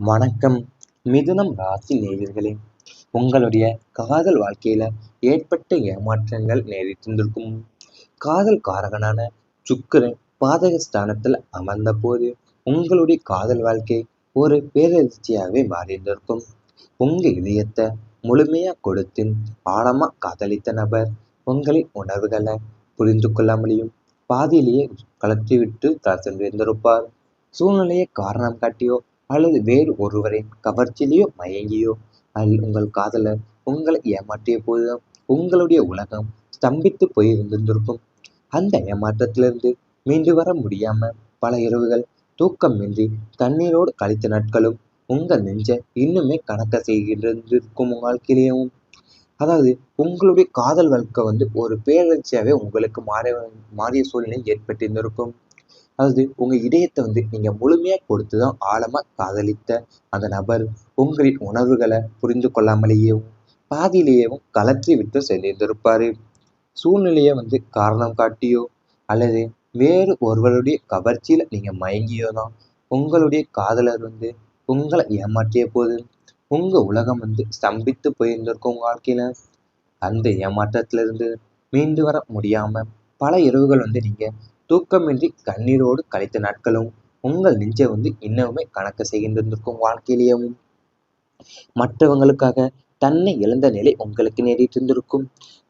வணக்கம். மிதுனம் ராசி நேயர்களே, உங்களுடைய காதல் வாழ்க்கையில ஏற்பட்ட ஏமாற்றங்கள் நேரிட்டிருந்திருக்கும். காதல் காரகனான சுக்கிரன் பாதகஸ்தானத்தில் அமர்ந்த போது உங்களுடைய காதல் வாழ்க்கை ஒரு பேரதிர்ச்சியாகவே மாறியிருந்திருக்கும். உங்க இதயத்தை முழுமையா கொடுத்து ஆழமா காதலித்த நபர் உங்களின் உணர்வுகளை புரிந்து கொள்ளாமலேயும் பாதியிலேயே கலற்றிவிட்டு சென்றிருந்திருப்பார். சூழ்நிலையை காரணம் காட்டியோ அல்லது வேறு ஒருவரின் கவர்ச்சியிலேயோ மயங்கியோ உங்கள் காதலர் உங்களை ஏமாற்றிய போதுதான் உங்களுடைய உலகம் ஸ்தம்பித்து போய் இருந்திருக்கும். அந்த ஏமாற்றத்திலிருந்து மீண்டு வர முடியாம பல இரவுகள் தூக்கமின்றி கண்ணீரோடு கழித்த நாட்களும் உங்கள் நெஞ்ச இன்னுமே கணக்க செய்கின்றிருக்கும் வாழ்க்கையிலேயும். அதாவது உங்களுடைய காதல் வாழ்க்கை ஒரு பேரழிச்சியாவே உங்களுக்கு மாறிய சூழ்நிலை ஏற்பட்டிருந்திருக்கும். அதாவது உங்க இதயத்தை நீங்க முழுமையா கொடுத்துதான் ஆழமா காதலித்த அந்த நபர் உங்களின் உணர்வுகளை புரிந்து கொள்ளாமலேயும் பாதியிலேயேவும் கலற்றி விட்டு சென்றிருந்திருப்பாரு. சூழ்நிலையை காரணம் காட்டியோ அல்லது வேறு ஒருவருடைய கவர்ச்சியில நீங்க மயங்கியோ தான் உங்களுடைய காதலர் உங்களை ஏமாற்றிய போது உங்க உலகம் ஸ்தம்பித்து போயிருந்திருக்கும் வாழ்க்கையில. அந்த ஏமாற்றத்திலிருந்து மீண்டு வர முடியாம பல இரவுகள் நீங்க தூக்கமின்றி கண்ணீரோடு கழித்த நாட்களும் உங்கள் நெஞ்சை இன்னமுமே கணக்கு செய்கின்றிருக்கும் வாழ்க்கையிலேயும். மற்றவங்களுக்காக தன்னை இழந்த நிலை உங்களுக்கு நேரிட்டிருந்திருக்கும்.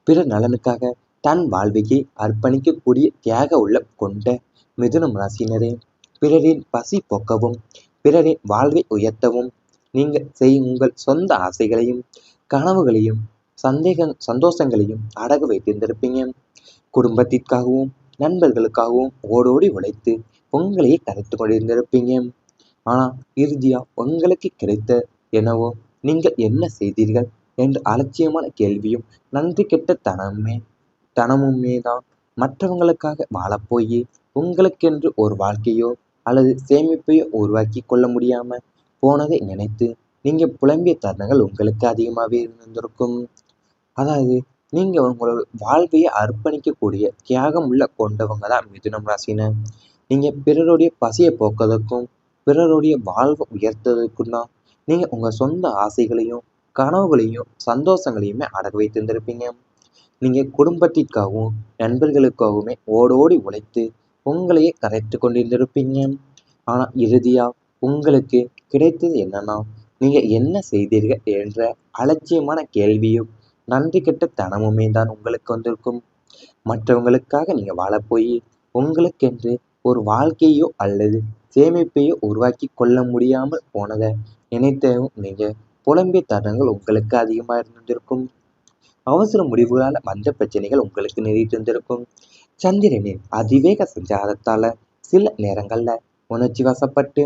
பிற நலனுக்காக தன் வாழ்வையை அர்ப்பணிக்கக்கூடிய தியாக உள்ளம் கொண்ட மிதுனம் ராசினரே, பிறரின் பசி போக்கவும் பிறரின் வாழ்வை உயர்த்தவும் நீங்க செய்யும் உங்கள் சொந்த ஆசைகளையும் கனவுகளையும் சந்தோஷங்களையும் அடகு வைத்திருந்திருப்பீங்க. குடும்பத்திற்காகவும் நண்பர்களுக்காகவும் ஓடோடி உழைத்து உங்களையே கரைத்து கொண்டிருந்திருப்பீங்க. ஆனா இறுதியா உங்களுக்கு கிடைத்த என்னவோ நீங்கள் என்ன செய்தீர்கள் என்ற அலட்சியமான கேள்வியும் நன்றி கெட்ட தனமுமே தான். மற்றவங்களுக்காக வாழப்போய் உங்களுக்கென்று ஒரு வாழ்க்கையோ அல்லது சேமிப்பையோ உருவாக்கி கொள்ள முடியாம போனதை நினைத்து நீங்க புலம்பிய தருணங்கள் உங்களுக்கு அதிகமாகவே இருந்திருக்கும். அதாவது நீங்க உங்களோட வாழ்வையை அர்ப்பணிக்கக்கூடிய தியாகம் உள்ள கொண்டவங்க தான் மிதுனம் ராசினர். நீங்க பிறருடைய பசியை போக்குவதற்கும் பிறருடைய வாழ்வை உயர்த்துவதற்கும் தான் நீங்க உங்க சொந்த ஆசைகளையும் கனவுகளையும் சந்தோஷங்களையுமே அடகு வைத்திருந்திருப்பீங்க. நீங்க குடும்பத்திற்காகவும் நண்பர்களுக்காகவுமே ஓடோடி உழைத்து உங்களையே கரைத்து கொண்டிருந்திருப்பீங்க. ஆனா இறுதியா உங்களுக்கு கிடைத்தது என்னன்னா, நீங்க என்ன செய்தீர்கள் என்ற அலட்சியமான கேள்வியும் நன்றி கெட்ட தனமுமே தான் உங்களுக்கு வந்திருக்கும். மற்றவங்களுக்காக நீங்க வாழப்போய் உங்களுக்கென்று ஒரு வாழ்க்கையோ அல்லது சேமிப்பையோ உருவாக்கி கொள்ள முடியாமல் போனதை நினைத்தவும் நீங்க புலம்பிய தருணங்கள் உங்களுக்கு அதிகமாக இருந்திருக்கும். அவசர முடிவுகளால் வந்த பிரச்சனைகள் உங்களுக்கு நேரிட்டிருந்திருக்கும். சந்திரனின் அதிவேக சஞ்சாரத்தால சில நேரங்கள்ல உணர்ச்சி வசப்பட்டு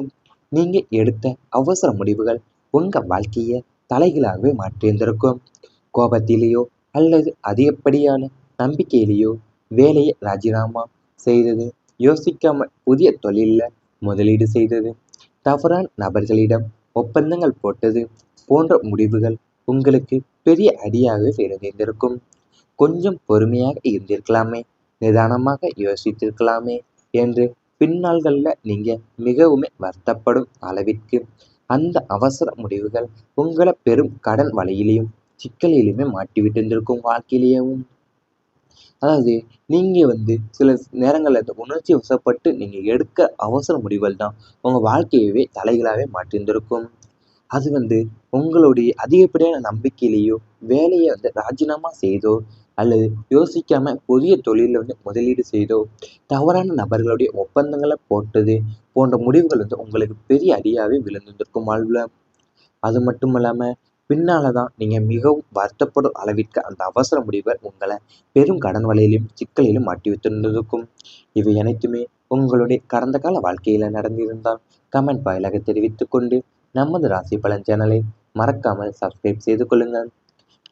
நீங்க எடுத்த அவசர முடிவுகள் உங்க வாழ்க்கைய தலைகீழாகவே மாற்றியிருந்திருக்கும். கோபத்திலேயோ அல்லது அதிகப்படியான நம்பிக்கையிலேயோ வேலையை ராஜினாமா செய்தது, யோசிக்காம புதிய தொழில்ல முதலீடு செய்தது, தவறான நபர்களிடம் ஒப்பந்தங்கள் போட்டது போன்ற முடிவுகள் உங்களுக்கு பெரிய அடியாகவே இருந்திருக்கும். கொஞ்சம் பொறுமையாக இருந்திருக்கலாமே, நிதானமாக யோசித்திருக்கலாமே என்று பின்னாள்கள்ல நீங்க மிகவும் வருத்தப்படும் அளவிற்கு அந்த அவசர முடிவுகள் உங்களை பெரும் கடன் வலையிலையும் சிக்கலிலுமே மாட்டிவிட்டு இருந்திருக்கும் வாழ்க்கையிலேயும். அதாவது நீங்க சில நேரங்கள்ல இந்த உணர்ச்சி வசப்பட்டு நீங்க எடுக்க அவசர முடிவுகள் தான் உங்க வாழ்க்கையவே தலைகளாவே மாற்றியிருந்திருக்கும். அது உங்களுடைய அதிகப்படியான நம்பிக்கையிலேயோ வேலையை ராஜினாமா செய்தோ அல்லது யோசிக்காம புதிய தொழில முதலீடு செய்தோ தவறான நபர்களுடைய ஒப்பந்தங்களை போட்டது போன்ற முடிவுகள் உங்களுக்கு பெரிய அடியாவே விழுந்திருக்கும் வாழ்வுல. அது மட்டும் இல்லாம பின்னால தான் நீங்க மிகவும் வருத்தப்படும் அளவிற்கு அந்த அவசர முடிவுகள் உங்களை பெரும் கடன் வலையிலும் சிக்கலிலும் மாட்டி வைத்திருந்திருக்கும். இவை அனைத்துமே உங்களுடைய கடந்த கால வாழ்க்கையில நடந்திருந்தால் கமெண்ட் வாயிலாக தெரிவித்துக் கொண்டு நமது ராசி பலன் சேனலை மறக்காமல் சப்ஸ்கிரைப் செய்து கொள்ளுங்கள்.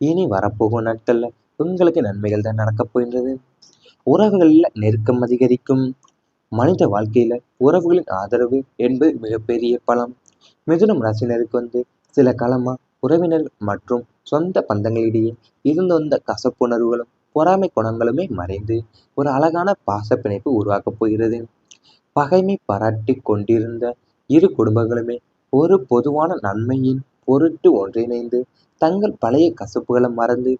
இனி வரப்போகும் நாட்கள்ல உங்களுக்கு நன்மைகள் தான் நடக்கப் போகின்றது. உறவுகளில் நெருக்கம் அதிகரிக்கும். மனித வாழ்க்கையில உறவுகளின் ஆதரவு என்பது மிகப்பெரிய பலம். மிதுனம் ராசினருக்கு சில காலமா உறவினர்கள் மற்றும் சொந்த பந்தங்களிடையே இருந்து வந்த கசப்புணர்வுகளும் பொறாமை குணங்களுமே மறைந்து ஒரு அழகான பாச பிணைப்பு உருவாக்கப் போகிறது. பகைமை பாராட்டி கொண்டிருந்த இரு குடும்பங்களுமே ஒரு பொதுவான நன்மையின் பொருட்டு ஒன்றிணைந்து தங்கள் பழைய கசப்புகளை மறந்து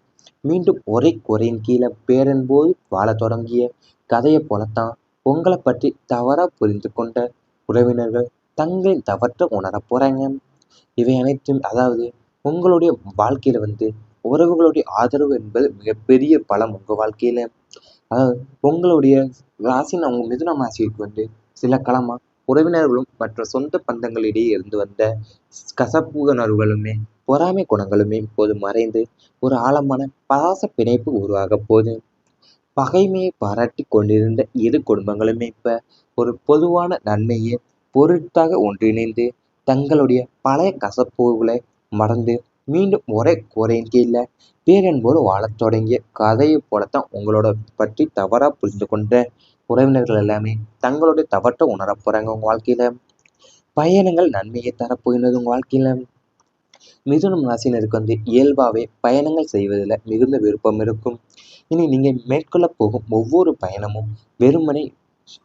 மீண்டும் ஒரே குறையின் கீழே பேரன்போடு வாழத் தொடங்கிய கதையைப் போலத்தான் உங்களை பற்றி தவறா புரிந்து கொண்ட உறவினர்கள் தங்களின் தவற்றை உணரப் போறாங்க. இவை அனைத்தும் அதாவது உங்களுடைய வாழ்க்கையில உறவுகளுடைய ஆதரவு என்பது மிகப்பெரிய பலம் உங்க வாழ்க்கையில. அதாவது உங்களுடைய ராசின்னு அவங்க மிதுன ராசிக்கு சில காலமா உறவினர்களும் மற்ற சொந்த பந்தங்களிடையே இருந்து வந்த கசப்பு உணர்வுகளுமே பொறாமை குணங்களுமே இப்போது மறைந்து ஒரு ஆழமான பாச பிணைப்பு உருவாக போகுது. பகைமையை பாராட்டி கொண்டிருந்த இரு குடும்பங்களுமே இப்ப ஒரு பொதுவான நன்மையை பொருட்டாக ஒன்றிணைந்து தங்களுடைய பழைய கசப்புகளை மறந்து மீண்டும் ஒரே கூரையின் கீழ பேரன்போடு வாழத் தொடங்கிய கதையை போலத்தான் உங்களோட பற்றி தவறா புரிந்து கொண்ட உறவினர்கள் எல்லாமே தங்களுடைய தவற்றை உணரப் போறாங்க உங்க வாழ்க்கையில. பயணங்கள் நன்மையை தரப்போகின்றது உங்க வாழ்க்கையில. மிதுனம் ராசினருக்கு இயல்பாவே பயணங்கள் செய்வதில் மிகுந்த விருப்பம் இருக்கும். இனி நீங்க மேற்கொள்ள போகும் ஒவ்வொரு பயணமும் வெறுமனே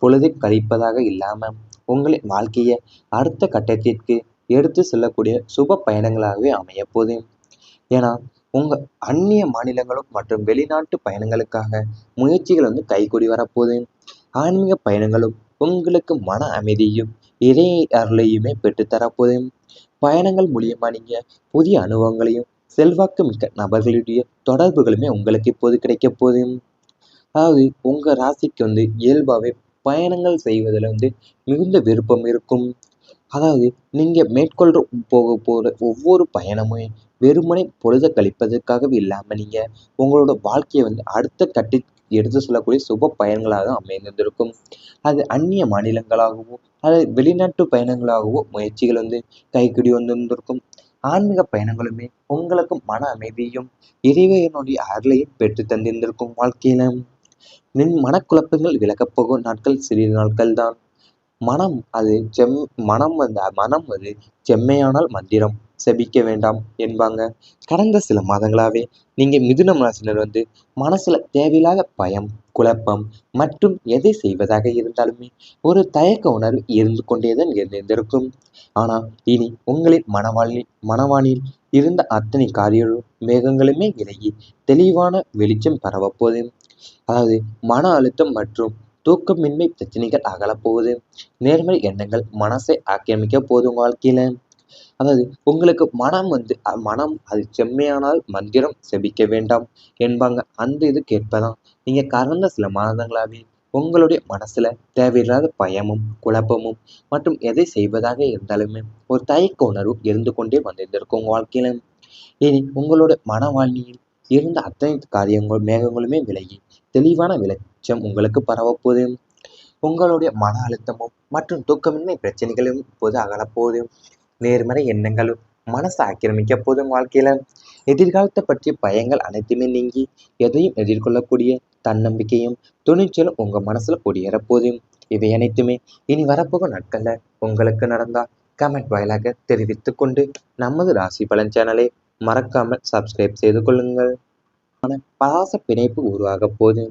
பொழுதை கழிப்பதாக இல்லாம உங்களின் வாழ்க்கையை அடுத்த கட்டத்திற்கு எடுத்து செல்லக்கூடிய சுப பயணங்களாகவே அமைய போகுது. ஏன்னா உங்க அந்நிய மாநிலங்களும் மற்றும் வெளிநாட்டு பயணங்களுக்காக முயற்சிகள் கைகூடி வரப்போகுது. ஆன்மீக பயணங்களும் உங்களுக்கு மன அமைதியும் இறை அருளையுமே பெற்றுத்தரப்போகுது. பயணங்கள் மூலியமா நீங்க புதிய அனுபவங்களையும் செல்வாக்கு மிக்க நபர்களுடைய தொடர்புகளுமே உங்களுக்கு இப்போது கிடைக்க போகுது. அதாவது உங்க ராசிக்கு இயல்பாவே பயணங்கள் செய்வதில் மிகுந்த விருப்பம் இருக்கும். அதாவது நீங்க மேற்கொள்ற போற ஒவ்வொரு பயணமும் வெறுமனே பொழுத கழிப்பதற்காகவே இல்லாம நீங்க உங்களோட வாழ்க்கையை அடுத்த கட்டி எடுத்து சொல்லக்கூடிய சுப பயணங்களாக அமைந்திருக்கும். அது அந்நிய மாநிலங்களாகவோ அல்லது வெளிநாட்டு பயணங்களாகவோ முயற்சிகள் கைக்கூடி வந்திருக்கும். ஆன்மீக பயணங்களுமே உங்களுக்கு மன அமைதியும் இறைவனுடைய அருளையும் பெற்று தந்திருந்திருக்கும் வாழ்க்கையில. மனக்குழப்பங்கள் விலகப் போகும் நாட்கள் சிறிது நாட்கள் தான். மனம் அது மனம் அது செம்மையானால் மந்திரம் செபிக்க வேண்டாம் என்பாங்க. கடந்த சில மாதங்களாவே நீங்க மிதுனம் ராசினர் மனசுல தேவையில்லாத பயம், குழப்பம் மற்றும் எதை செய்வதாக இருந்தாலுமே ஒரு தயக்க உணர்வு இருந்து கொண்டேதான் இருந்திருக்கும். ஆனா இனி உங்களின் மனவானில் இருந்த அத்தனை காரியங்களும் மேகங்களுமே விலகி தெளிவான வெளிச்சம் பரவப்போகுது. அதாவது மன அழுத்தம் மற்றும் தூக்கமின்மை பிரச்சனைகள் அகலப்போகுது. நேர்மறை எண்ணங்கள் மனசை ஆக்கிரமிக்க போகுது உங்க வாழ்க்கையில. அதாவது உங்களுக்கு மனம் அது செம்மையானால் மந்திரம் செபிக்க வேண்டாம் என்பாங்க. அந்த இது கேட்பதான் நீங்க கடந்த சில மாதங்களாவே உங்களுடைய மனசுல தேவையில்லாத பயமும் குழப்பமும் மற்றும் எதை செய்வதாக இருந்தாலுமே ஒரு தயக்க உணர்வு இருந்து கொண்டே வந்திருந்திருக்கும் உங்க வாழ்க்கையில. இனி உங்களோட மனவாழ்வியில் இருந்த அத்தனை மேகங்களுமே விலகி தெளிவான வெளிச்சம் உங்களுக்கு பரவப்போகுது. உங்களுடைய மன அழுத்தமும் மற்றும் தூக்கமின்மை பிரச்சனைகளும் இப்போது அகலப்போகுது. நேர்மறை எண்ணங்களும் மனசை ஆக்கிரமிக்க போதும் வாழ்க்கையில. எதிர்காலத்தை பற்றிய பயங்கள் அனைத்துமே நீங்கி எதையும் எதிர்கொள்ளக்கூடிய தன்னம்பிக்கையும் துணிச்சலும் உங்க மனசுல குடியேறப்போகுது. இவை அனைத்துமே இனி வரப்போகும் நாட்கள்ல உங்களுக்கு நடந்தா கமெண்ட் வாயிலாக தெரிவித்துக் கொண்டு நமது ராசி பலன் சேனலை மறக்காமல் சப்ஸ்கிரைப் செய்து கொள்ளுங்கள். பாச பிணைப்பு உருவாக போகுது.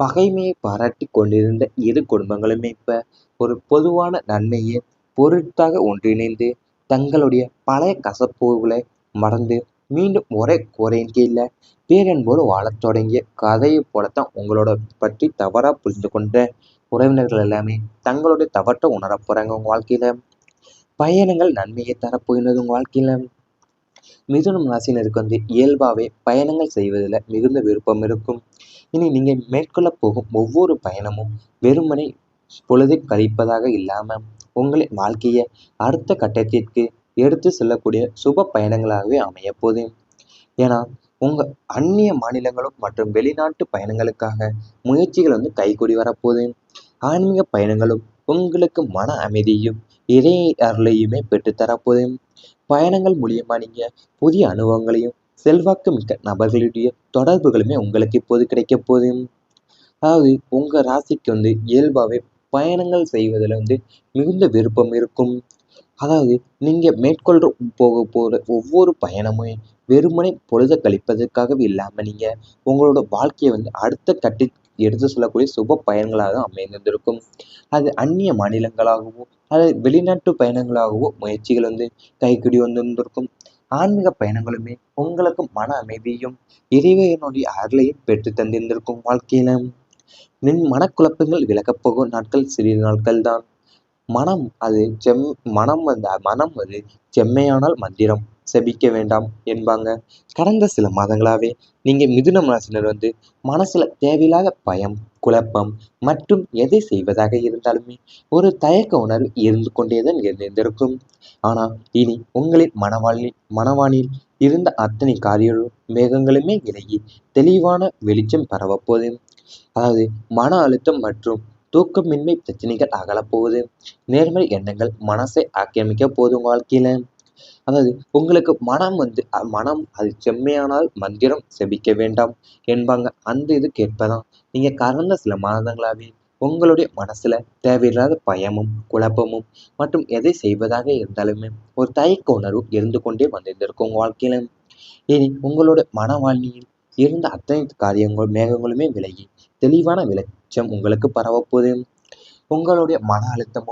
பகைமையை பாராட்டி கொண்டிருந்த இரு குடும்பங்களுமே இப்ப ஒரு பொதுவான நன்மையை பொருட்டாக ஒன்றிணைந்து தங்களுடைய பழைய கசப்புகளை மறந்து மீண்டும் ஒரே கூரையின் கீழ பேரன்போடு வாழத் தொடங்கிய கதையை போலத்தான் உங்களோட பற்றி தவறா புரிந்து கொண்ட உறவினர்கள் எல்லாமே தங்களுடைய தவற்றை உணரப் போறாங்க உங்க வாழ்க்கையில. பயணங்கள் நன்மையை தரப்போகின்றது உங்க வாழ்க்கையில. மிதுனம் ராசினருக்கு இயல்பாவே பயணங்கள் செய்வதில் மிகுந்த விருப்பம் இருக்கும். இனி நீங்க மேற்கொள்ள போகும் ஒவ்வொரு பயணமும் வெறுமனே பொழுதை கழிப்பதாக இல்லாம உங்களின் வாழ்க்கையை அடுத்த கட்டத்திற்கு எடுத்து செல்லக்கூடிய சுப பயணங்களாகவே அமைய போகுது. ஏன்னா உங்க அந்நிய மாநிலங்களும் மற்றும் வெளிநாட்டு பயணங்களுக்காக முயற்சிகள் கைகூடி வரப்போகுது. ஆன்மீக பயணங்களும் உங்களுக்கு மன அமைதியும் இறை அருளையுமே பெற்றுத்தரப்போகுது. பயணங்கள் மூலியமா நீங்க புதிய அனுபவங்களையும் செல்வாக்கு மிக்க நபர்களுடைய தொடர்புகளுமே உங்களுக்கு இப்போது கிடைக்க போகுது. அதாவது உங்க ராசிக்கு இயல்பாவே பயணங்கள் செய்வதில் மிகுந்த விருப்பம் இருக்கும். அதாவது நீங்க மேற்கொள்ற போற ஒவ்வொரு பயணமும் வெறுமனே பொழுத கழிப்பதற்காகவே இல்லாம நீங்க உங்களோட வாழ்க்கையை அடுத்த கட்டி எடுத்து சொல்லக்கூடிய சுப பயன்களாக தான் அமைந்திருக்கும். அது அந்நிய மாநிலங்களாகவோ அல்லது வெளிநாட்டு பயணங்களாகவோ முயற்சிகள் கைக்கூடி வந்திருந்திருக்கும். ஆன்மீக பயணங்களுமே உங்களுக்கு மன அமைதியும் இறைவனுடைய அருளையும் பெற்று தந்திருந்திருக்கும். வாழ்க்கையில நின் மனக்குழப்பங்கள் விலகப் போகும் நாட்கள் சிறிது நாட்கள் தான். மனம் அது செம் மனம் அது செம்மையானால் மந்திரம் செபிக்க வேண்டாம் என்பாங்க. கடந்த சில மாதங்களாவே நீங்க மிதுனம் ராசினர் மனசுல தேவையில்லாத பயம், குழப்பம் மற்றும் எதை செய்வதாக இருந்தாலுமே ஒரு தயக்க உணர்வு இருந்து கொண்டேதான் இருந்திருக்கும். ஆனா இனி உங்களின் மனவானில் இருந்த அத்தனை மேகங்களுமே விலகி தெளிவான வெளிச்சம் பரவப்போகுது. அதாவது மன அழுத்தம் மற்றும் தூக்கமின்மை பிரச்சனைகள் அகலப்போகுது. நேர்மறை எண்ணங்கள் மனசை ஆக்கிரமிக்க போதும் வாழ்க்கையில. அதாவது உங்களுக்கு மனம் அது செம்மையானால் மந்திரம் செபிக்க வேண்டாம் என்பாங்க. அந்த இது கேட்பதான் நீங்க கடந்த சில மாதங்களாவே உங்களுடைய மனசுல தேவையில்லாத பயமும் குழப்பமும் மற்றும் எதை செய்வதாக இருந்தாலுமே ஒரு தயக்க உணர்வு இருந்து கொண்டே வந்திருந்திருக்கும் உங்க வாழ்க்கையில. இனி உங்களோட மனவாழ்வில் இருந்த அத்தனை மேகங்களுமே விலகி தெளிவான வெளிச்சம் உங்களுக்கு பரவப்போகுது. உங்களுடைய மன அழுத்தமும்